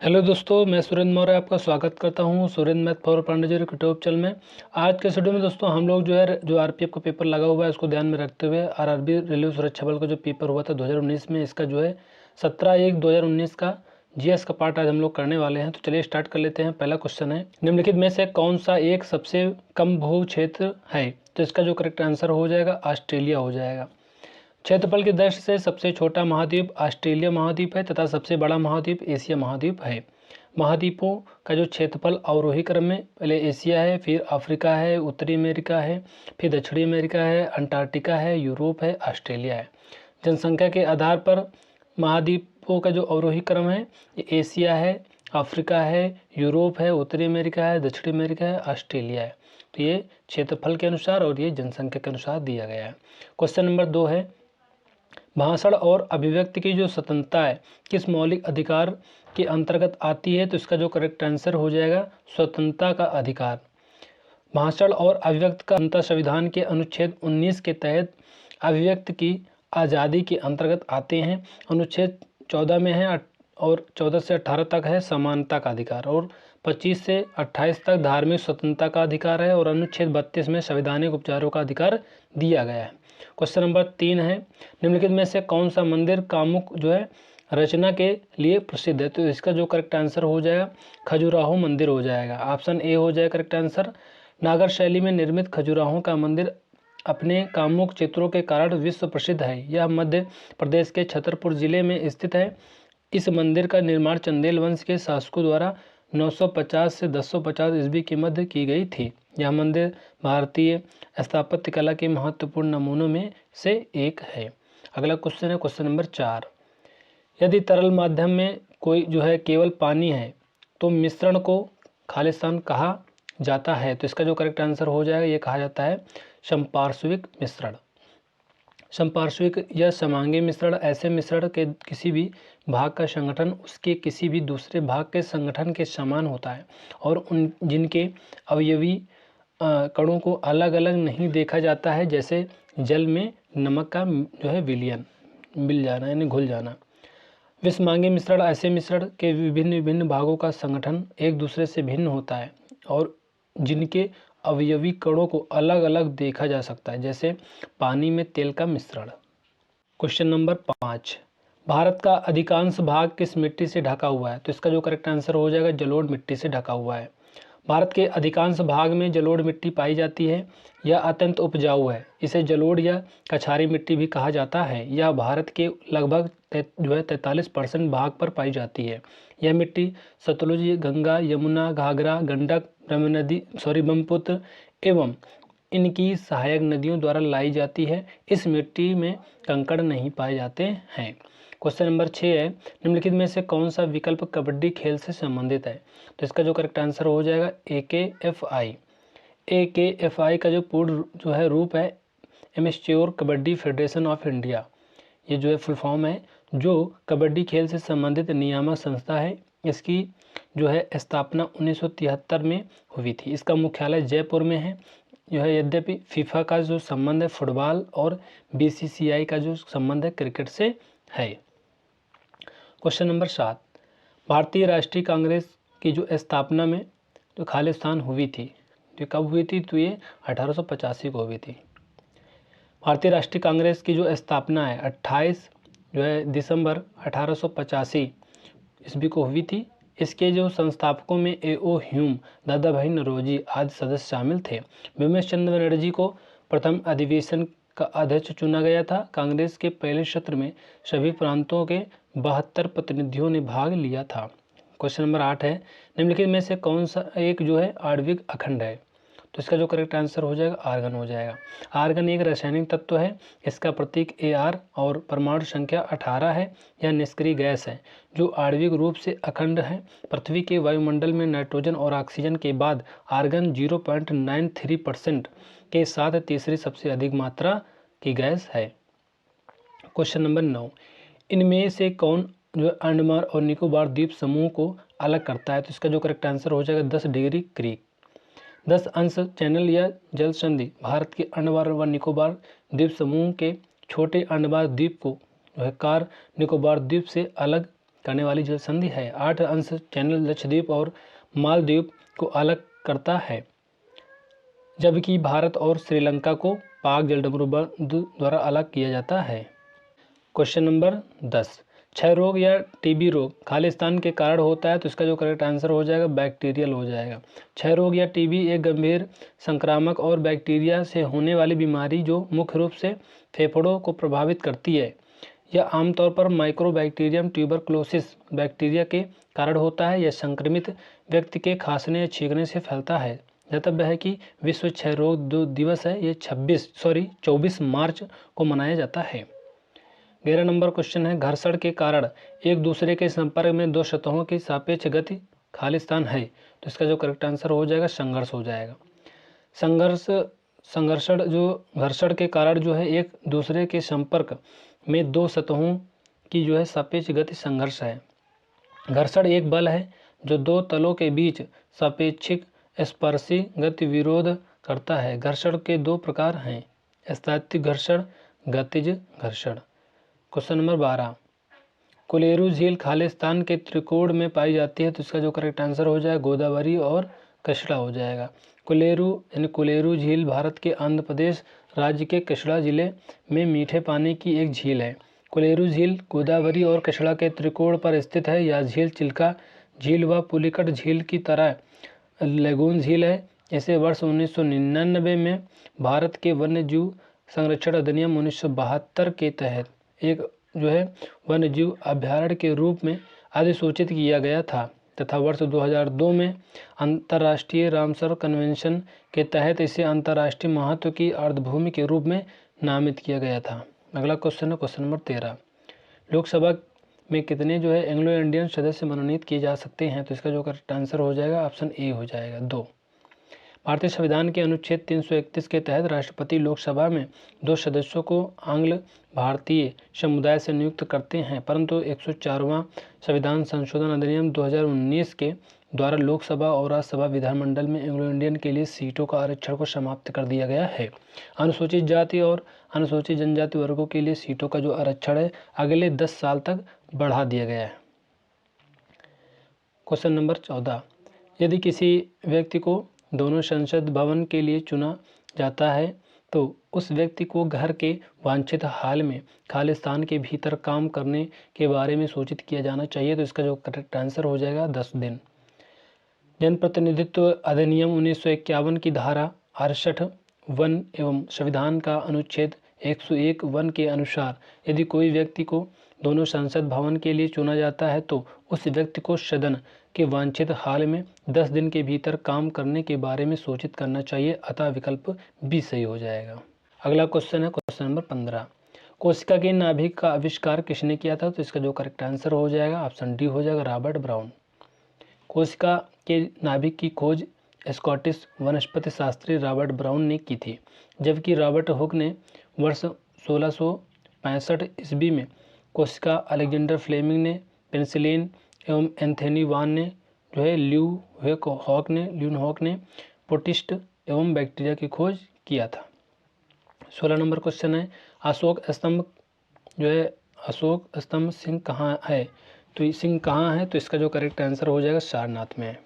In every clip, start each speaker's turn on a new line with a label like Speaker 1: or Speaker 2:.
Speaker 1: Hello दोस्तों, मैं सुरेंद्र मौर्य आपका स्वागत करता हूं Surendra math for Pandey YouTube channel में। आज के वीडियो में दोस्तों हम लोग जो आरपीएफ का पेपर लगा हुआ है उसको ध्यान में रखते हुए आरआरबी रेलवे सुरक्षा बल का जो पेपर हुआ था 2019 में, इसका जो है 17/1/2019 का जीएस का पार्ट आज हम लोग करने वाले हैं। तो चलिए स्टार्ट कर लेते हैं। पहला क्वेश्चन है, निम्नलिखित में से कौन सा एक सबसे कम भू क्षेत्र है? तो इसका जो करेक्ट आंसर हो जाएगा ऑस्ट्रेलिया हो जाएगा। क्षेत्रफल की दृष्टि से सबसे छोटा महाद्वीप ऑस्ट्रेलिया महाद्वीप है तथा सबसे बड़ा महाद्वीप एशिया महाद्वीप है। महाद्वीपों का जो क्षेत्रफल अवरोही क्रम में पहले एशिया है, फिर अफ्रीका है, उत्तरी अमेरिका है, फिर दक्षिणी अमेरिका है, अंटार्कटिका है, यूरोप है, ऑस्ट्रेलिया है। जनसंख्या के आधार पर महाद्वीपों का जो अवरोही क्रम है ये एशिया है, अफ्रीका है, यूरोप है, उत्तरी अमेरिका है, दक्षिणी अमेरिका है, ऑस्ट्रेलिया है। तो ये क्षेत्रफल के अनुसार और ये जनसंख्या के अनुसार दिया गया है। क्वेश्चन नंबर 2 है, भाषण और अभिव्यक्ति की जो स्वतंत्रता है किस मौलिक अधिकार के अंतर्गत आती है? तो इसका जो करेक्ट आंसर हो जाएगा स्वतंत्रता का अधिकार। भाषण और अभिव्यक्ति का अंतर संविधान के अनुच्छेद 19 के तहत अभिव्यक्ति की आज़ादी के अंतर्गत आते हैं। अनुच्छेद 14 में है और 14 से 18 तक है समानता का अधिकार, और 25 से 28 तक धार्मिक स्वतंत्रता का अधिकार है, और अनुच्छेद 32 में संवैधानिक उपचारों का अधिकार दिया गया है। क्वेश्चन नंबर 3 है, निम्नलिखित में से कौन सा मंदिर कामुक जो है रचना के लिए प्रसिद्ध है? तो इसका जो करेक्ट आंसर हो जाएगा खजुराहो मंदिर हो जाएगा। ऑप्शन ए हो जाएगा करेक्ट आंसर। नागर शैली में निर्मित खजुराहो का मंदिर अपने कामुक चित्रों के कारण विश्व प्रसिद्ध है। यह मध्य प्रदेश के छतरपुर जिले में स्थित है। इस मंदिर का निर्माण चंदेल वंश के शासकों द्वारा 950 से 1050 ईस्वी के मध्य की गई थी। यह मंदिर भारतीय स्थापत्य कला के महत्वपूर्ण नमूनों में से एक है। अगला क्वेश्चन है क्वेश्चन नंबर 4, यदि तरल माध्यम में कोई जो है केवल पानी है तो मिश्रण को खालिस्तान कहा जाता है? तो इसका जो करेक्ट आंसर हो जाएगा ये कहा जाता है समपार्श्विक मिश्रण। समपार्श्विक या समांगी मिश्रण ऐसे मिश्रण के किसी भी भाग का संगठन उसके किसी भी दूसरे भाग के संगठन के समान होता है और उन जिनके अवयवी कणों को अलग अलग नहीं देखा जाता है, जैसे जल में नमक का जो है विलयन मिल जाना यानी घुल जाना। विषमांगी मिश्रण ऐसे मिश्रण के विभिन्न विभिन्न भागों का संगठन एक दूसरे से भिन्न होता है और जिनके अवयवी कणों को अलग अलग देखा जा सकता है, जैसे पानी में तेल का मिश्रण। क्वेश्चन नंबर 5, भारत का अधिकांश भाग किस मिट्टी से ढका हुआ है? तो इसका जो करेक्ट आंसर हो जाएगा जलोढ़ मिट्टी से ढका हुआ है। भारत के अधिकांश भाग में जलोढ़ मिट्टी पाई जाती है। यह अत्यंत उपजाऊ है। इसे जलोढ़ या कछारी मिट्टी भी कहा जाता है। यह भारत के लगभग 43% भाग पर पाई जाती है। यह मिट्टी सतलुज, गंगा, यमुना, घाघरा, गंडक, ब्रह्मपुत्र एवं इनकी सहायक नदियों द्वारा लाई जाती है। इस मिट्टी में कंकड़ नहीं पाए जाते हैं। क्वेश्चन नंबर 6 है, निम्नलिखित में से कौन सा विकल्प कबड्डी खेल से संबंधित है? तो इसका जो करेक्ट आंसर हो जाएगा AKFI। AKFI का जो पूर्ण जो है रूप है amateur kabaddi federation of India. ये जो है फुल फॉर्म है, जो कबड्डी खेल से संबंधित नियामक संस्था है। इसकी जो है स्थापना 1973 में हुई थी। इसका मुख्यालय जयपुर में है। जो है यद्यपि फीफा का जो संबंध है फुटबॉल और BCCI का जो संबंध है क्रिकेट से है। क्वेश्चन नंबर 7, भारतीय राष्ट्रीय कांग्रेस की जो स्थापना में जो खालिस्तान हुई थी, तो कब हुई थी? तो ये 1885 को हुई थी। भारतीय राष्ट्रीय कांग्रेस की जो स्थापना है 28 जो है दिसंबर 1885 ईस्वी को हुई थी। इसके जो संस्थापकों में A.O. ह्यूम, दादा भाई नौरोजी आदि सदस्य शामिल थे। बिमलेश चंद्र बनर्जी को प्रथम अधिवेशन का अध्यक्ष चुना गया था। कांग्रेस के पहले सत्र में सभी प्रांतों के 72 प्रतिनिधियों ने भाग लिया था। क्वेश्चन नंबर 8 है, निम्नलिखित में से कौन सा एक जो है आणविक अखंड है? तो इसका जो करेक्ट आंसर हो जाएगा आर्गन हो जाएगा। आर्गन एक रासायनिक तत्व है। इसका प्रतीक Ar और परमाणु संख्या 18 है। यह निष्क्रिय गैस है जो आणविक रूप से अखंड है। पृथ्वी के वायुमंडल में नाइट्रोजन और ऑक्सीजन के बाद आर्गन 0.93% के साथ तीसरी सबसे अधिक मात्रा की गैस है। क्वेश्चन नंबर 9, इनमें से कौन जो अंडमान और निकोबार द्वीप समूह को अलग करता है? तो इसका जो करेक्ट आंसर हो जाएगा 10 डिग्री क्रीक। 10 अंश चैनल या जल संधि भारत के अंडमान व निकोबार द्वीप समूह के छोटे अंडमान द्वीप को जो है कार निकोबार द्वीप से अलग करने वाली जल संधि है। 8 अंश चैनल लक्षद्वीप और मालदीव को अलग करता है, जबकि भारत और श्रीलंका को पाक जलडमरू बंध द्वारा अलग किया जाता है। क्वेश्चन नंबर 10, क्षय रोग या टीबी रोग खालिस्तान के कारण होता है, तो इसका जो करेक्ट आंसर हो जाएगा बैक्टीरियल हो जाएगा। क्षय रोग या टीबी एक गंभीर संक्रामक और बैक्टीरिया से होने वाली बीमारी जो मुख्य रूप से फेफड़ों को प्रभावित करती है। यह आमतौर पर माइक्रोबैक्टीरियम ट्यूबरक्लोसिस बैक्टीरिया के कारण होता है। यह संक्रमित व्यक्ति के खांसने या छींकने से फैलता है। ज्ञातव्य है कि विश्व क्षय रोग जो दिवस है ये 24 मार्च को मनाया जाता है। 11 नंबर क्वेश्चन है, घर्षण के कारण एक दूसरे के संपर्क में दो सतहों की सापेक्ष गति खालिस्तान है, तो इसका जो करेक्ट आंसर हो जाएगा संघर्ष हो जाएगा। घर्षण के कारण जो है एक दूसरे के संपर्क में दो सतहों की जो है सापेक्ष गति संघर्ष है। घर्षण एक बल है जो दो तलों के बीच सापेक्षिक स्पर्शी गति विरोध करता है। घर्षण के दो प्रकार हैं, स्थैतिक घर्षण, गतिज घर्षण। क्वेश्चन नंबर 12, कोलेरू झील खालिस्तान के त्रिकोण में पाई जाती है, तो इसका जो करेक्ट आंसर हो जाएगा गोदावरी और कृष्णा हो जाएगा। कोलेरू झील भारत के आंध्र प्रदेश राज्य के कृष्णा जिले में मीठे पानी की एक झील है। कोलेरू झील गोदावरी और कृष्णा के त्रिकोण पर स्थित है। यह झील चिल्का झील व पुलिकट झील की तरह लेगून झील है। इसे वर्ष 1999 में भारत के वन्य जीव संरक्षण अधिनियम 1972 के तहत एक जो है वन्य जीव अभ्यारण्य के रूप में अधिसूचित किया गया था तथा वर्ष 2002 में अंतर्राष्ट्रीय रामसर कन्वेंशन के तहत इसे अंतर्राष्ट्रीय महत्व की अर्धभूमि के रूप में नामित किया गया था। अगला क्वेश्चन है क्वेश्चन नंबर 13, लोकसभा में कितने जो है एंग्लो इंडियन सदस्य मनोनीत किए जा सकते हैं, तो इसका जो करेक्ट आंसर हो जाएगा ऑप्शन ए हो जाएगा 2। भारतीय संविधान के अनुच्छेद 331 के तहत राष्ट्रपति लोकसभा में 2 सदस्यों को आंग्ल भारतीय समुदाय से नियुक्त करते हैं, परंतु 104वां संविधान संशोधन अधिनियम 2019 के द्वारा लोकसभा और राज्यसभा विधानमंडल में एंग्लो इंडियन के लिए सीटों का आरक्षण को समाप्त कर दिया गया है। अनुसूचित जाति और अनुसूचित जनजाति वर्गों के लिए सीटों का जो आरक्षण है अगले 10 साल तक बढ़ा दिया गया है। क्वेश्चन नंबर 14, यदि किसी व्यक्ति को दोनों संसद भवन के लिए चुना जाता है तो उस व्यक्ति को घर के वांछित हाल में खालिस्तान के भीतर काम करने के बारे में सूचित किया जाना चाहिए, तो इसका जो करेक्ट आंसर हो जाएगा 10 दिन। जनप्रतिनिधित्व अधिनियम 1951 की धारा 68(1) एवं संविधान का अनुच्छेद 101(1) के अनुसार यदि कोई व्यक्ति को दोनों संसद भवन के लिए चुना जाता है तो उस व्यक्ति को सदन के वांछित हाल में 10 दिन के भीतर काम करने के बारे में सूचित करना चाहिए, अतः विकल्प बी सही हो जाएगा। अगला क्वेश्चन है क्वेश्चन नंबर 15, कोशिका के नाभिक का आविष्कार किसने किया था, तो इसका जो करेक्ट आंसर हो जाएगा ऑप्शन डी हो जाएगा रॉबर्ट ब्राउन। कोशिका के नाभिक की खोज स्कॉटिश वनस्पति शास्त्री रॉबर्ट ब्राउन ने की थी, जबकि रॉबर्ट हुक ने वर्ष 1665 ईस्वी में कोशिका, अलेक्जेंडर फ्लेमिंग ने पेनिसिलिन एवं एंथनी वान ने जो है ल्यूनहॉक ने प्रोटिस्ट एवं बैक्टीरिया की खोज किया था। 16 नंबर क्वेश्चन है, अशोक स्तंभ सिंह कहाँ है, तो सिंह कहाँ है, तो इसका जो करेक्ट आंसर हो जाएगा सारनाथ में।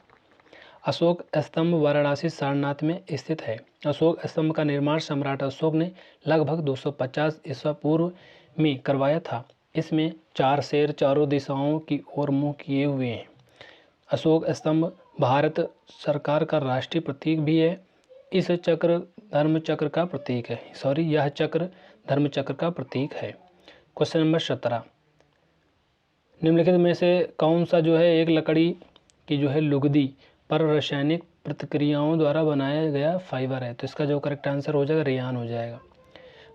Speaker 1: अशोक स्तंभ वाराणसी सारनाथ में स्थित है। अशोक स्तंभ का निर्माण सम्राट अशोक ने लगभग 250 ईसा पूर्व में करवाया था। इसमें 4 शेर चारों दिशाओं की ओर मुंह किए हुए हैं। अशोक स्तंभ भारत सरकार का राष्ट्रीय प्रतीक भी है। यह चक्र धर्म चक्र का प्रतीक है। क्वेश्चन नंबर 17, निम्नलिखित में से कौन सा जो है एक लकड़ी की जो है लुगदी पर रासायनिक प्रतिक्रियाओं द्वारा बनाया गया फाइबर है, तो इसका जो करेक्ट आंसर हो जाएगा रेयान हो जाएगा।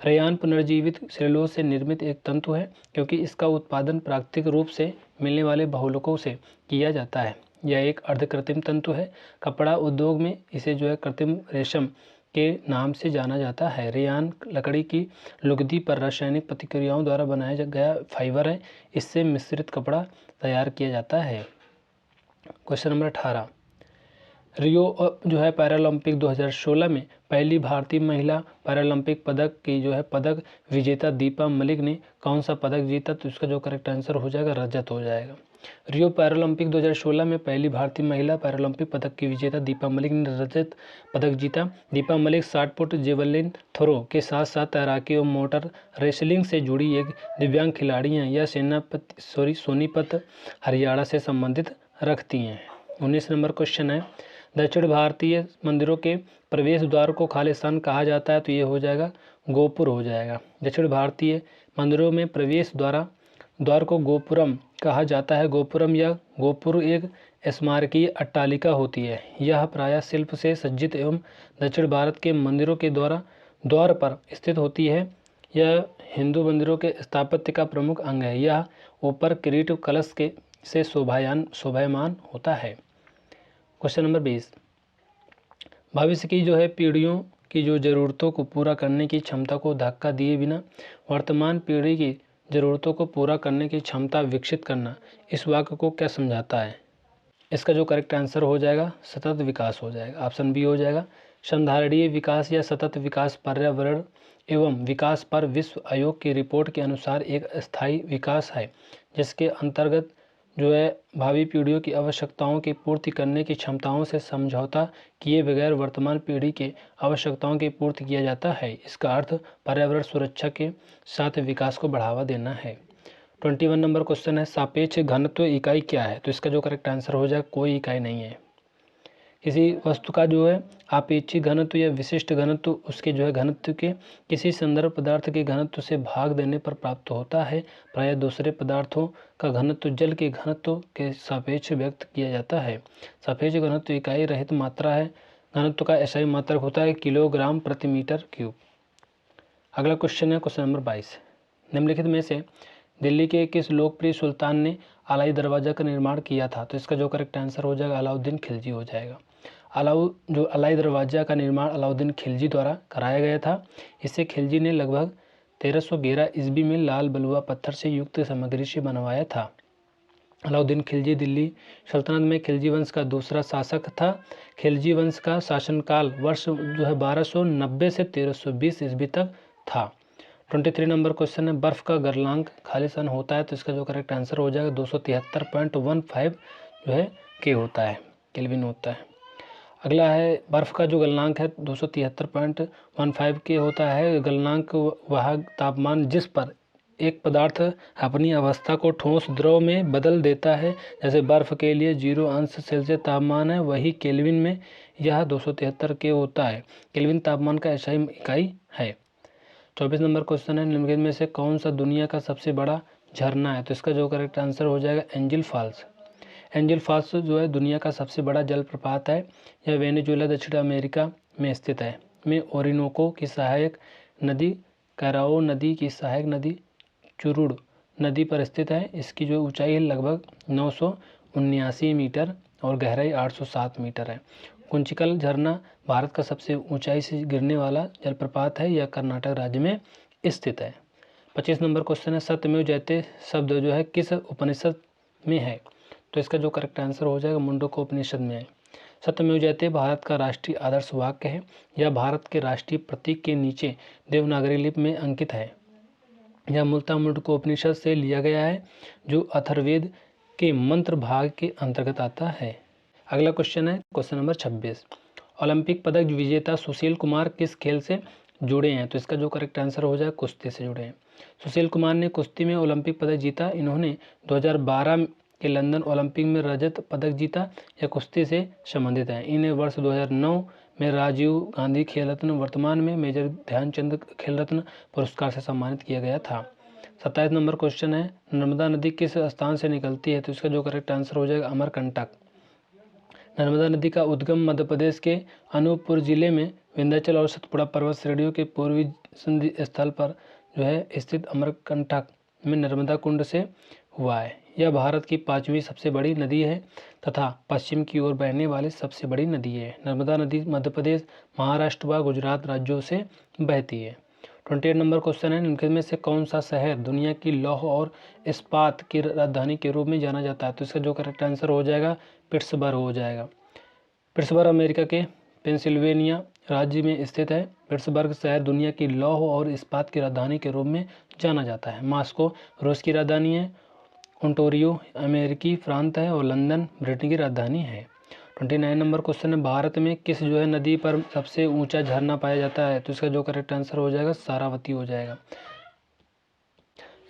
Speaker 1: रेयान पुनर्जीवित सेलुलोज से निर्मित एक तंतु है क्योंकि इसका उत्पादन प्राकृतिक रूप से मिलने वाले बहुलकों से किया जाता है। यह एक अर्धकृत्रिम तंतु है। कपड़ा उद्योग में इसे जो है कृत्रिम रेशम के नाम से जाना जाता है। रेयान लकड़ी की लुगदी पर रासायनिक प्रतिक्रियाओं द्वारा बनाया गया फाइबर है। इससे मिश्रित कपड़ा तैयार किया जाता है। क्वेश्चन नंबर 18, रियो जो है पैरालंपिक 2016 में पहली भारतीय महिला पैरालंपिक पदक की जो है पदक विजेता दीपा मलिक ने कौन सा पदक जीता, तो इसका जो करेक्ट आंसर हो जाएगा रजत हो जाएगा। रियो पैरालंपिक 2016 में पहली भारतीय महिला पैरालंपिक पदक की विजेता दीपा मलिक ने रजत पदक जीता। Deepa Malik 60 foot javelin throw के साथ साथ तैराकी और मोटर रेसलिंग से जुड़ी एक दिव्यांग खिलाड़ी हैं। यह सोनीपत हरियाणा से संबंधित रखती हैं। 19 नंबर क्वेश्चन है, दक्षिण भारतीय मंदिरों के प्रवेश द्वार को खालिस्तान कहा जाता है, तो ये हो जाएगा गोपुर हो जाएगा। दक्षिण भारतीय मंदिरों में प्रवेश द्वार को गोपुरम कहा जाता है। गोपुरम या गोपुर एक स्मारकीय अट्टालिका होती है। यह प्रायः शिल्प से सज्जित एवं दक्षिण भारत के मंदिरों के द्वार पर स्थित होती है। यह हिंदू मंदिरों के स्थापत्य का प्रमुख अंग है। यह ऊपर किरीट कलश से शोभायमान होता है। क्वेश्चन नंबर 20, भविष्य की जो है पीढ़ियों की जो ज़रूरतों को पूरा करने की क्षमता को धक्का दिए बिना वर्तमान पीढ़ी की ज़रूरतों को पूरा करने की क्षमता विकसित करना, इस वाक्य को क्या समझाता है? इसका जो करेक्ट आंसर हो जाएगा सतत विकास हो जाएगा। ऑप्शन बी हो जाएगा। संधारणीय विकास या सतत विकास पर्यावरण एवं विकास पर विश्व आयोग की रिपोर्ट के अनुसार एक स्थायी विकास है, जिसके अंतर्गत जो है भावी पीढ़ियों की आवश्यकताओं की पूर्ति करने की क्षमताओं से समझौता किए बगैर वर्तमान पीढ़ी के आवश्यकताओं की पूर्ति किया जाता है। इसका अर्थ पर्यावरण सुरक्षा के साथ विकास को बढ़ावा देना है। 21 नंबर क्वेश्चन है, सापेक्ष घनत्व इकाई क्या है? तो इसका जो करेक्ट आंसर हो जाएगा कोई इकाई नहीं है। किसी वस्तु का जो है आपेक्षिक घनत्व या विशिष्ट घनत्व उसके जो है घनत्व के किसी संदर्भ पदार्थ के घनत्व से भाग देने पर प्राप्त होता है। प्रायः दूसरे पदार्थों का घनत्व जल के घनत्व के सापेक्ष व्यक्त किया जाता है। सापेक्ष घनत्व इकाई रहित मात्रा है। घनत्व का SI मात्रक होता है किलोग्राम प्रति मीटर क्यूब। अगला क्वेश्चन है क्वेश्चन नंबर 22, निम्नलिखित में से दिल्ली के किस लोकप्रिय सुल्तान ने अलाई दरवाज़ा का निर्माण किया था? तो इसका जो करेक्ट आंसर हो जाएगा अलाउद्दीन खिलजी हो जाएगा। अलाई दरवाज़ा का निर्माण अलाउद्दीन खिलजी द्वारा कराया गया था। इसे खिलजी ने लगभग 1311 ईस्वी में लाल बलुआ पत्थर से युक्त सामग्री से बनवाया था। अलाउद्दीन खिलजी दिल्ली सल्तनत में खिलजी वंश का दूसरा शासक था। खिलजी वंश का शासनकाल वर्ष जो है 1290 से 1320 ईस्वी तक था। 23 नंबर क्वेश्चन है, बर्फ़ का गलनांक खालिस्तान होता है, तो इसका जो करेक्ट आंसर हो जाएगा 273.15 जो है के होता है, केल्विन होता है। अगला है, बर्फ़ का जो गलनांक है 273.15 के होता है। गलनांक वह तापमान जिस पर एक पदार्थ अपनी अवस्था को ठोस द्रव में बदल देता है। जैसे बर्फ़ के लिए 0 अंश सेल्सियस तापमान है, वही केल्विन में यह 273 के होता है। केल्विन तापमान का SI इकाई है। 24 नंबर क्वेश्चन है, निम्नलिखित में से कौन सा दुनिया का सबसे बड़ा झरना है? तो इसका जो करेक्ट आंसर हो जाएगा एंजल फॉल्स। एंजल फॉल्स जो है दुनिया का सबसे बड़ा जलप्रपात है। यह वेनेजुएला दक्षिण अमेरिका में स्थित है। में ओरिनोको की सहायक नदी, कैराओ नदी की सहायक नदी, चुरुड़ नदी पर स्थित है। इसकी जो ऊंचाई है लगभग 979 मीटर और गहराई 807 मीटर है। कुंचिकल झरना भारत का सबसे ऊंचाई से गिरने वाला जलप्रपात है। यह कर्नाटक राज्य में स्थित है। 25 नंबर क्वेश्चन है, सत्यमेव जयते शब्द जो है किस उपनिषद में है? तो इसका जो करेक्ट आंसर हो जाएगा मुंडको उपनिषद में है। सत्यमेव जयते भारत का राष्ट्रीय आदर्श वाक्य है। यह भारत के राष्ट्रीय प्रतीक के नीचे देवनागरी लिपि में अंकित है। यह मूलतः मुंडको उपनिषद से लिया गया है, जो अथर्ववेद के मंत्र भाग के अंतर्गत आता है। अगला क्वेश्चन है क्वेश्चन नंबर 26, ओलंपिक पदक विजेता सुशील कुमार किस खेल से जुड़े हैं? तो इसका जो करेक्ट आंसर हो जाएगा कुश्ती से जुड़े हैं। सुशील कुमार ने कुश्ती में ओलंपिक पदक जीता। इन्होंने 2012 के लंदन ओलंपिक में रजत पदक जीता। यह कुश्ती से संबंधित है। इन्हें वर्ष 2009 में राजीव गांधी खेल रत्न, वर्तमान में मेजर ध्यानचंद खेल रत्न पुरस्कार से सम्मानित किया गया था। 27 नंबर क्वेश्चन है, नर्मदा नदी किस स्थान से निकलती है? तो इसका जो करेक्ट आंसर हो जाएगा अमरकंटक। नर्मदा नदी का उद्गम मध्य प्रदेश के अनूपपुर जिले में विंध्याचल और सतपुड़ा पर्वत श्रेणियों के पूर्वी संधि स्थल पर जो है स्थित अमरकंटक में नर्मदा कुंड से हुआ है। यह भारत की 5वीं सबसे बड़ी नदी है तथा पश्चिम की ओर बहने वाली सबसे बड़ी नदी है। नर्मदा नदी मध्य प्रदेश, महाराष्ट्र व गुजरात राज्यों से बहती है। 28 नंबर क्वेश्चन है, निम्नलिखित में से कौन सा शहर दुनिया की लौह और इस्पात की राजधानी के रूप में जाना जाता है? तो इसका जो करेक्ट आंसर हो जाएगा पिट्सबर्ग हो जाएगा। पिट्सबर्ग अमेरिका के पेंसिल्वेनिया राज्य में स्थित है। पिट्सबर्ग शहर दुनिया की लौह और इस्पात की राजधानी के रूप में जाना जाता है। मॉस्को रूस की राजधानी है ओंटारियो अमेरिकी प्रांत है और लंदन ब्रिटेन की राजधानी है। 29 नंबर क्वेश्चन है, भारत में किस जो है नदी पर सबसे ऊंचा झरना पाया जाता है? तो इसका जो करेक्ट आंसर हो जाएगा सारावती हो जाएगा।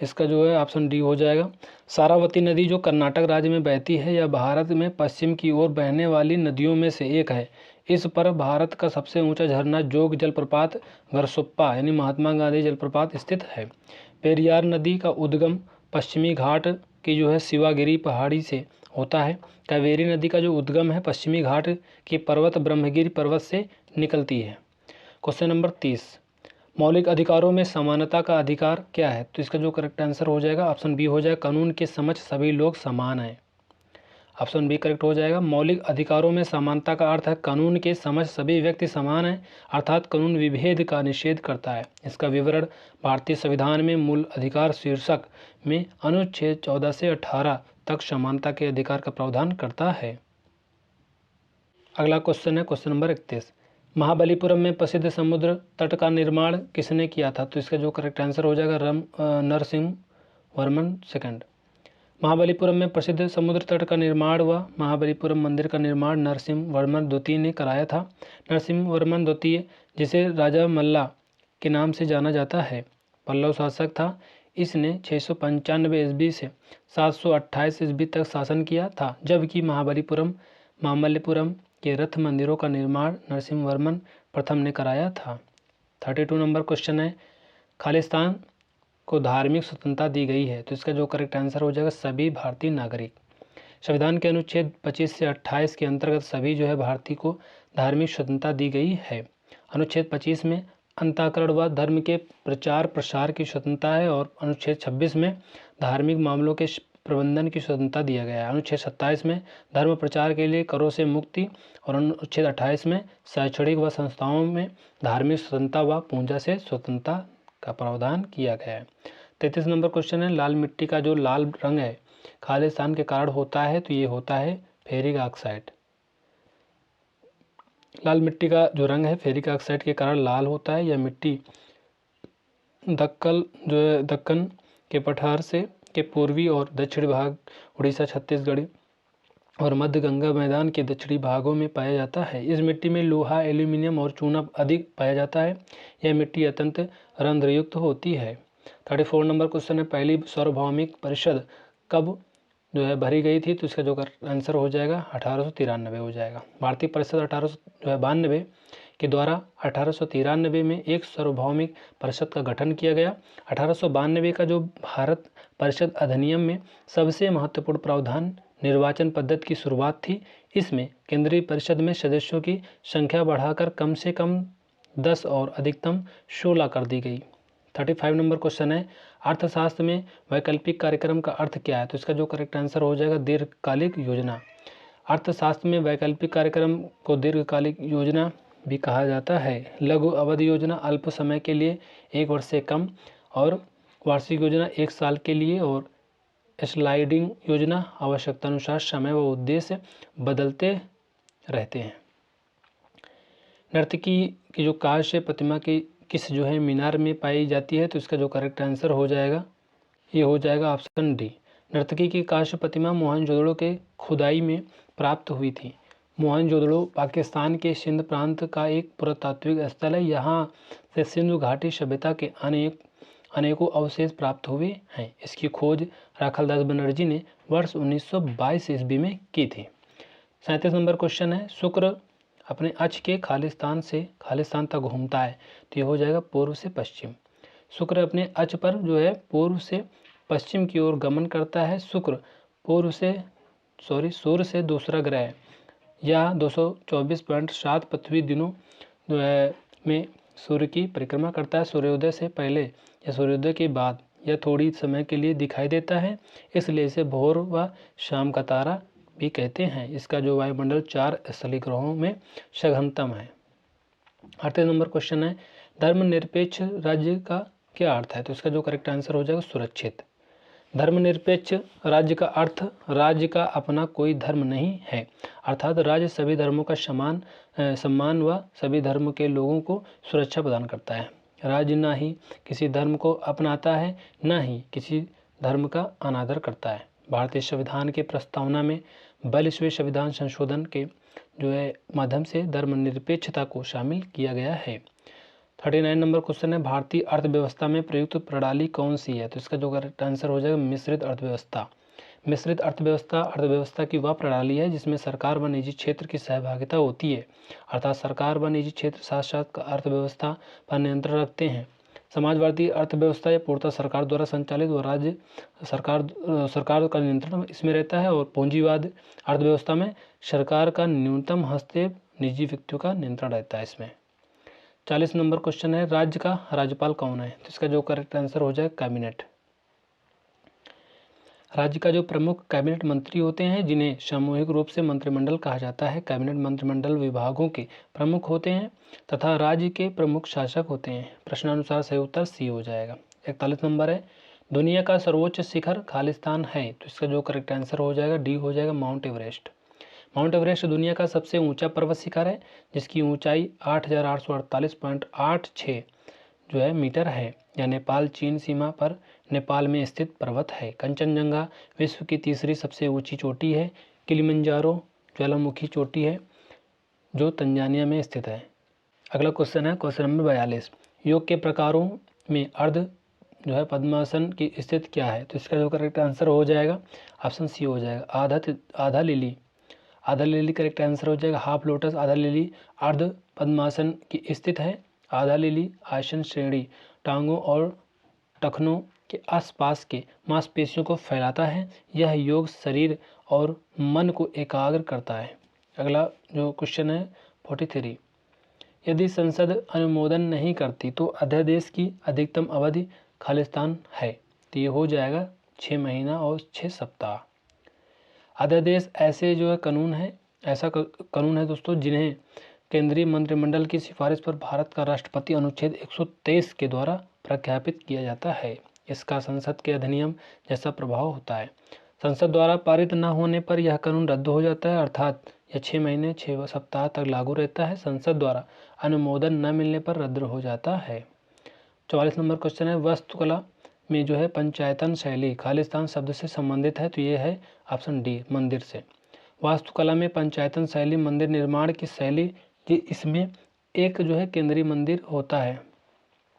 Speaker 1: इसका जो है ऑप्शन डी हो जाएगा। सारावती नदी जो कर्नाटक राज्य में बहती है, यह भारत में पश्चिम की ओर बहने वाली नदियों में से एक है। इस पर भारत का सबसे ऊंचा झरना जोग जलप्रपात गरसुप्पा यानी महात्मा गांधी जलप्रपात स्थित है। पेरियार नदी का उद्गम पश्चिमी घाट की जो है शिवागिरी पहाड़ी से होता है। कावेरी नदी का जो उद्गम है पश्चिमी घाट की पर्वत ब्रह्मगिरी पर्वत से निकलती है। क्वेश्चन नंबर 30, मौलिक अधिकारों में समानता का अधिकार क्या है? तो इसका जो करेक्ट आंसर हो जाएगा ऑप्शन बी हो जाएगा, कानून के समक्ष सभी लोग समान हैं। ऑप्शन बी करेक्ट हो जाएगा। मौलिक अधिकारों में समानता का अर्थ है कानून के समक्ष सभी व्यक्ति समान हैं, अर्थात कानून विभेद का निषेध करता है। इसका विवरण भारतीय संविधान में मूल अधिकार शीर्षक में अनुच्छेद 14 से 18 तक समानता के अधिकार का प्रावधान करता है। अगला क्वेश्चन है क्वेश्चन नंबर 31, महाबलीपुरम में प्रसिद्ध समुद्र तट का निर्माण किसने किया था? तो इसका जो करेक्ट आंसर हो जाएगा नरसिंह वर्मन सेकंड। महाबलीपुरम में प्रसिद्ध समुद्र तट का निर्माण व महाबलीपुरम मंदिर का निर्माण नरसिंह वर्मन द्वितीय ने कराया था। नरसिंह वर्मन द्वितीय, जिसे राजा मल्ला के नाम से जाना जाता है, पल्लव शासक था। इसने 695 ईस्वी से 728 ईस्वी तक शासन किया था, जबकि मामल्लपुरम के रथ मंदिरों का निर्माण नरसिंह वर्मन प्रथम ने कराया था। 32 नंबर क्वेश्चन है, खालिस्तान को धार्मिक स्वतंत्रता दी गई है? तो इसका जो करेक्ट आंसर हो जाएगा सभी भारतीय नागरिक। संविधान के अनुच्छेद 25 से 28 के अंतर्गत सभी जो है भारतीय को धार्मिक स्वतंत्रता दी गई है। अनुच्छेद 25 में अंतःकरण व धर्म के प्रचार प्रसार की स्वतंत्रता है और अनुच्छेद 26 में धार्मिक मामलों के प्रबंधन की स्वतंत्रता दिया गया है। अनुच्छेद 27 में धर्म प्रचार के लिए करों से मुक्ति और अनुच्छेद 28 में शैक्षणिक व संस्थाओं में धार्मिक स्वतंत्रता व पूजा से स्वतंत्रता का प्रावधान किया गया है। 33 नंबर क्वेश्चन है, लाल मिट्टी का जो लाल रंग है खालिस्तान के कारण होता है? तो ये होता है फेरिक ऑक्साइड। लाल मिट्टी का जो रंग है फेरिक ऑक्साइड के कारण लाल होता है। यह मिट्टी दक्कन के पठार से के पूर्वी और दक्षिणी भाग, उड़ीसा, छत्तीसगढ़ और मध्य गंगा मैदान के दक्षिणी भागों में पाया जाता है। इस मिट्टी में लोहा, एल्यूमिनियम और चूना अधिक पाया जाता है। यह मिट्टी अत्यंत रंध्रयुक्त होती है। 34 नंबर क्वेश्चन है, पहली सार्वभौमिक परिषद कब जो है भरी गई थी? तो इसका जो आंसर हो जाएगा 1893 हो जाएगा। भारतीय परिषद 1892 के द्वारा 1893 में एक सार्वभौमिक परिषद का गठन किया गया। 1892 का जो भारत परिषद अधिनियम में सबसे महत्वपूर्ण प्रावधान निर्वाचन पद्धति की शुरुआत थी। इसमें केंद्रीय परिषद में सदस्यों की संख्या बढ़ाकर कम से कम 10 और अधिकतम 16 कर दी गई। 35 नंबर क्वेश्चन है, अर्थशास्त्र में वैकल्पिक कार्यक्रम का अर्थ क्या है? तो इसका जो करेक्ट आंसर हो जाएगा दीर्घकालिक योजना। अर्थशास्त्र में वैकल्पिक कार्यक्रम को दीर्घकालिक योजना भी कहा जाता है। लघु अवधि योजना अल्प समय के लिए 1 वर्ष से कम, और वार्षिक योजना 1 साल के लिए, और स्लाइडिंग योजना आवश्यकता अनुसार समय व उद्देश्य बदलते रहते हैं। नर्तकी की जो कांस्य प्रतिमा की किस जो है मीनार में पाई जाती है? तो इसका जो करेक्ट आंसर हो जाएगा ये हो जाएगा ऑप्शन डी। नर्तकी की कांस्य प्रतिमा मोहनजोदड़ो के खुदाई में प्राप्त हुई थी। मोहनजोदड़ो पाकिस्तान के सिंध प्रांत का एक पुरातात्विक स्थल है। यहाँ से सिंधु घाटी सभ्यता के अनेकों अवशेष प्राप्त हुए हैं। इसकी खोज राखालदास बनर्जी ने वर्ष 1922 ईस्वी में की थी। 37 नंबर क्वेश्चन है, शुक्र अपने अक्ष के खालिस्तान तक घूमता है? तो ये हो जाएगा पूर्व से पश्चिम। शुक्र अपने अक्ष पर जो है पूर्व से पश्चिम की ओर गमन करता है। शुक्र सूर्य से दूसरा ग्रह है। यह 224.7 पृथ्वी दिनों में सूर्य की परिक्रमा करता है। सूर्योदय से पहले या सूर्योदय के बाद यह थोड़ी समय के लिए दिखाई देता है, इसलिए इसे भोर व शाम का तारा भी कहते हैं। इसका जो वायुमंडल 4 स्थलीय ग्रहों में सघनतम है। 38 नंबर क्वेश्चन है, धर्मनिरपेक्ष राज्य का क्या अर्थ है? तो इसका जो करेक्ट आंसर हो जाएगा सुरक्षित। धर्मनिरपेक्ष राज्य का अर्थ राज्य का अपना कोई धर्म नहीं है, अर्थात राज्य सभी धर्मों का सम्मान व सभी धर्म के लोगों को सुरक्षा प्रदान करता है। राज्य ना ही किसी धर्म को अपनाता है, ना ही किसी धर्म का अनादर करता है। भारतीय संविधान के प्रस्तावना में 42वें संविधान संशोधन के जो है माध्यम से धर्मनिरपेक्षता को शामिल किया गया है। 39 नंबर क्वेश्चन है, भारतीय अर्थव्यवस्था में प्रयुक्त प्रणाली कौन सी है? तो इसका जो करेक्ट आंसर हो जाएगा मिश्रित अर्थव्यवस्था। मिश्रित अर्थव्यवस्था की वह प्रणाली है जिसमें सरकार व निजी क्षेत्र की सहभागिता होती है, अर्थात सरकार व निजी क्षेत्र साथ साथ अर्थव्यवस्था पर नियंत्रण रखते हैं। समाजवादी अर्थव्यवस्था या पूर्णतः सरकार द्वारा संचालित व राज्य सरकार का नियंत्रण इसमें रहता है, और पूंजीवाद अर्थव्यवस्था में सरकार का न्यूनतम हस्तक्षेप, निजी व्यक्तियों का नियंत्रण रहता है इसमें। 40 नंबर क्वेश्चन है, राज्य का राज्यपाल कौन है? तो इसका जो करेक्ट आंसर हो जाए कैबिनेट। राज्य का जो प्रमुख कैबिनेट मंत्री होते हैं जिन्हें सामूहिक रूप से मंत्रिमंडल कहा जाता है। कैबिनेट मंत्रिमंडल विभागों के प्रमुख होते हैं तथा राज्य के प्रमुख शासक होते हैं। प्रश्नानुसार सही उत्तर सी हो जाएगा। 41 नंबर है, दुनिया का सर्वोच्च शिखर खालिस्तान है। तो इसका जो करेक्ट आंसर हो जाएगा डी हो जाएगा माउंट एवरेस्ट। माउंट एवरेस्ट दुनिया का सबसे ऊंचा पर्वत शिखर है जिसकी ऊंचाई 8,848.86 जो है मीटर है। यह नेपाल चीन सीमा पर नेपाल में स्थित पर्वत है। कंचनजंगा विश्व की तीसरी सबसे ऊंची चोटी है। किलिमंजारो ज्वालामुखी चोटी है जो तंजानिया में स्थित है। अगला क्वेश्चन है क्वेश्चन नंबर 42, योग के प्रकारों में अर्ध जो है पद्मासन की स्थिति क्या है? तो इसका जो करेक्ट आंसर हो जाएगा ऑप्शन सी हो जाएगा आधा लिली। आधा लिली करेक्ट आंसर हो जाएगा। हाफ लोटस आधा लिली अर्ध पद्मासन की स्थित है। आधा लिली आसन श्रेणी टांगों और टखनों के आसपास के मांसपेशियों को फैलाता है। यह योग शरीर और मन को एकाग्र करता है। अगला जो क्वेश्चन है 43, यदि संसद अनुमोदन नहीं करती तो अध्यादेश की अधिकतम अवधि खालिस्तान है। तो ये हो जाएगा 6 महीना और 6 सप्ताह। अध्यादेश ऐसे जो है कानून है, ऐसा कानून है दोस्तों जिन्हें केंद्रीय मंत्रिमंडल की सिफारिश पर भारत का राष्ट्रपति अनुच्छेद 123 के द्वारा प्रख्यापित किया जाता है। इसका संसद के अधिनियम जैसा प्रभाव होता है। संसद द्वारा पारित न होने पर यह कानून रद्द हो जाता है, अर्थात यह 6 महीने 6 सप्ताह तक लागू रहता है। संसद द्वारा अनुमोदन न मिलने पर रद्द हो जाता है। 44 नंबर क्वेश्चन है, वास्तुकला में जो है पंचायतन शैली खालिस्तान शब्द से संबंधित है। तो ये है ऑप्शन डी मंदिर से। वास्तुकला में पंचायतन शैली मंदिर निर्माण की शैली, कि इसमें एक जो है केंद्रीय मंदिर होता है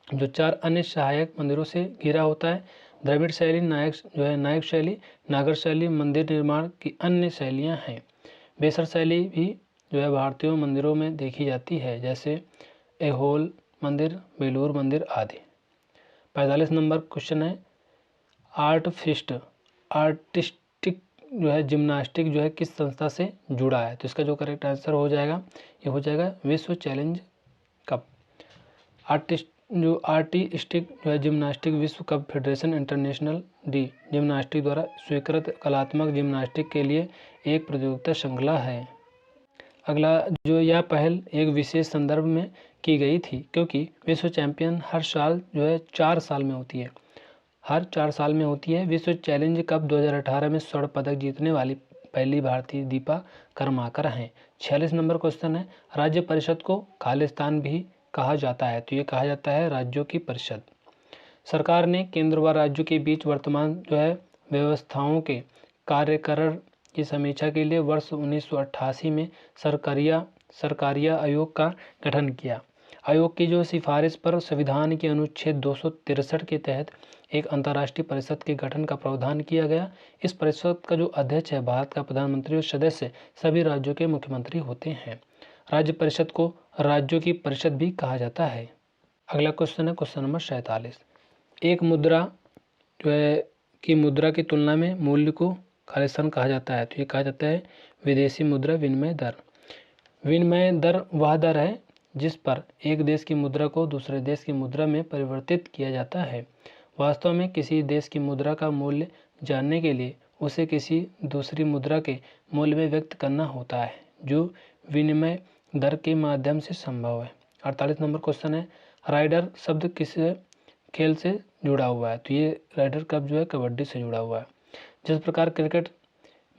Speaker 1: जो 4 अन्य सहायक मंदिरों से घिरा होता है। द्रविड़ शैली, नायक शैली, नागर शैली मंदिर निर्माण की अन्य शैलियाँ हैं। बेसर शैली भी जो है भारतीय मंदिरों में देखी जाती है, जैसे ऐहोल मंदिर, बेलूर मंदिर आदि। 45 नंबर क्वेश्चन है, आर्टिस्टिक जो है जिम्नास्टिक जो है किस संस्था से जुड़ा है? तो इसका जो करेक्ट आंसर हो जाएगा ये हो जाएगा विश्व चैलेंज कप। आर्टिस्टिक जो है जिम्नास्टिक विश्व cup federation international de Gymnastique द्वारा स्वीकृत कलात्मक जिम्नास्टिक के लिए एक प्रतियोगिता श्रृंखला है। अगला जो यह पहल एक विशेष संदर्भ में की गई थी क्योंकि विश्व चैंपियन हर साल जो है 4 साल में होती है, हर 4 साल में होती है। विश्व चैलेंज कप 2018 में स्वर्ण पदक जीतने वाली पहली भारतीय दीपा कर्माकर हैं। 46 नंबर क्वेश्चन है, राज्य परिषद को खालिस्तान भी कहा जाता है। तो ये कहा जाता है राज्यों की परिषद। सरकार ने केंद्र व राज्यों के बीच वर्तमान जो है व्यवस्थाओं के कार्यकरण की समीक्षा के लिए वर्ष 1988 में सरकारिया आयोग का गठन किया। आयोग की जो सिफारिश पर संविधान के अनुच्छेद 263 के तहत एक अंतर्राष्ट्रीय परिषद के गठन का प्रावधान किया गया। इस परिषद का जो अध्यक्ष है भारत का प्रधानमंत्री और सदस्य सभी राज्यों के मुख्यमंत्री होते हैं। राज्य परिषद को राज्यों की परिषद भी कहा जाता है। अगला क्वेश्चन है क्वेश्चन नंबर 47, एक मुद्रा जो है कि मुद्रा की तुलना में मूल्य को खालिस्तान कहा जाता है। तो ये कहा जाता है विदेशी मुद्रा विनिमय दर। विनिमय दर वह दर है जिस पर एक देश की मुद्रा को दूसरे देश की मुद्रा में परिवर्तित किया जाता है। वास्तव में किसी देश की मुद्रा का मूल्य जानने के लिए उसे किसी दूसरी मुद्रा के मूल्य में व्यक्त करना होता है जो विनिमय दर के माध्यम से संभव है। 48 नंबर क्वेश्चन है, राइडर शब्द किस खेल से जुड़ा हुआ है? तो ये राइडर कप जो है कबड्डी से जुड़ा हुआ है। जिस प्रकार क्रिकेट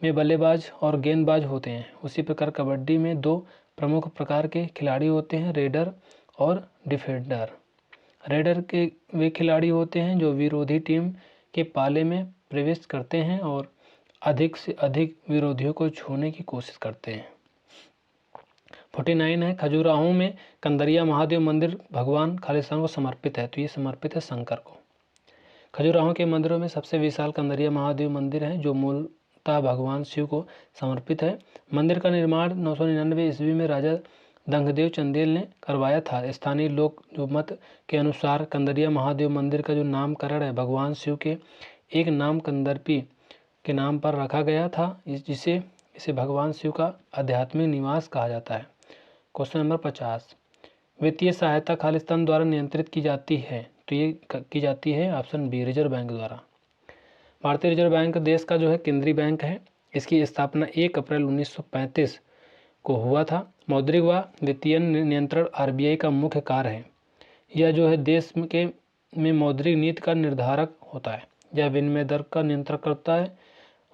Speaker 1: में बल्लेबाज और गेंदबाज होते हैं उसी प्रकार कबड्डी में 2 प्रमुख प्रकार के खिलाड़ी होते हैं, रेडर और डिफेंडर। रेडर के वे खिलाड़ी होते हैं जो विरोधी टीम के पाले में प्रवेश करते हैं और अधिक से अधिक विरोधियों को छूने की कोशिश करते हैं। 49 है, खजुराहो में कंदरिया महादेव मंदिर भगवान खालिस्तान को समर्पित है, तो ये समर्पित है शंकर को। खजुराहो के मंदिरों में सबसे विशाल कंदरिया महादेव मंदिर है, जो मूलतः भगवान शिव को समर्पित है। मंदिर का निर्माण 999 ईस्वी में राजा दंगदेव चंदेल ने करवाया था। स्थानीय लोक जो मत के अनुसार कंदरिया महादेव मंदिर का जो नामकरण है भगवान शिव के एक नाम कंदर्पी के नाम पर रखा गया था, जिसे इसे भगवान शिव का आध्यात्मिक निवास कहा जाता है। क्वेश्चन नंबर 50, वित्तीय सहायता खालिस्तान द्वारा नियंत्रित की जाती है, तो ये की जाती है ऑप्शन बी रिजर्व बैंक द्वारा। भारतीय रिजर्व बैंक देश का जो है केंद्रीय बैंक है। इसकी स्थापना 1 अप्रैल 1935 को हुआ था। मौद्रिक व वित्तीय नियंत्रण आरबीआई का मुख्य कार्य है। यह जो है देश में मौद्रिक नीति का निर्धारक होता है। यह विनिमय दर का नियंत्रण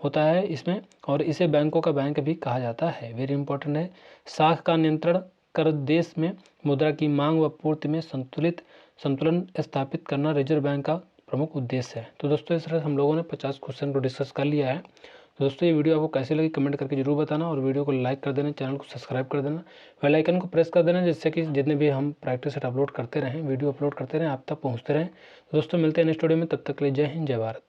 Speaker 1: होता है इसमें, और इसे बैंकों का बैंक भी कहा जाता है। वेरी इंपॉर्टेंट है। साख का नियंत्रण कर देश में मुद्रा की मांग व पूर्ति में संतुलन स्थापित करना रिजर्व बैंक का प्रमुख उद्देश्य है। तो दोस्तों इस तरह हम लोगों ने 50 क्वेश्चन को डिस्कस कर लिया है। तो दोस्तों ये वीडियो आपको कैसी लगी कमेंट करके जरूर बताना, और वीडियो को लाइक कर देना, चैनल को सब्सक्राइब कर देना, बेल आइकन को प्रेस कर देना, जिससे कि जितने भी हम प्रैक्टिस सेट अपलोड करते रहें, वीडियो अपलोड करते रहें, आप तक पहुँचते रहें। तो दोस्तों मिलते हैं नेक्स्ट वीडियो में, तब तक के लिए जय हिंद जय भारत।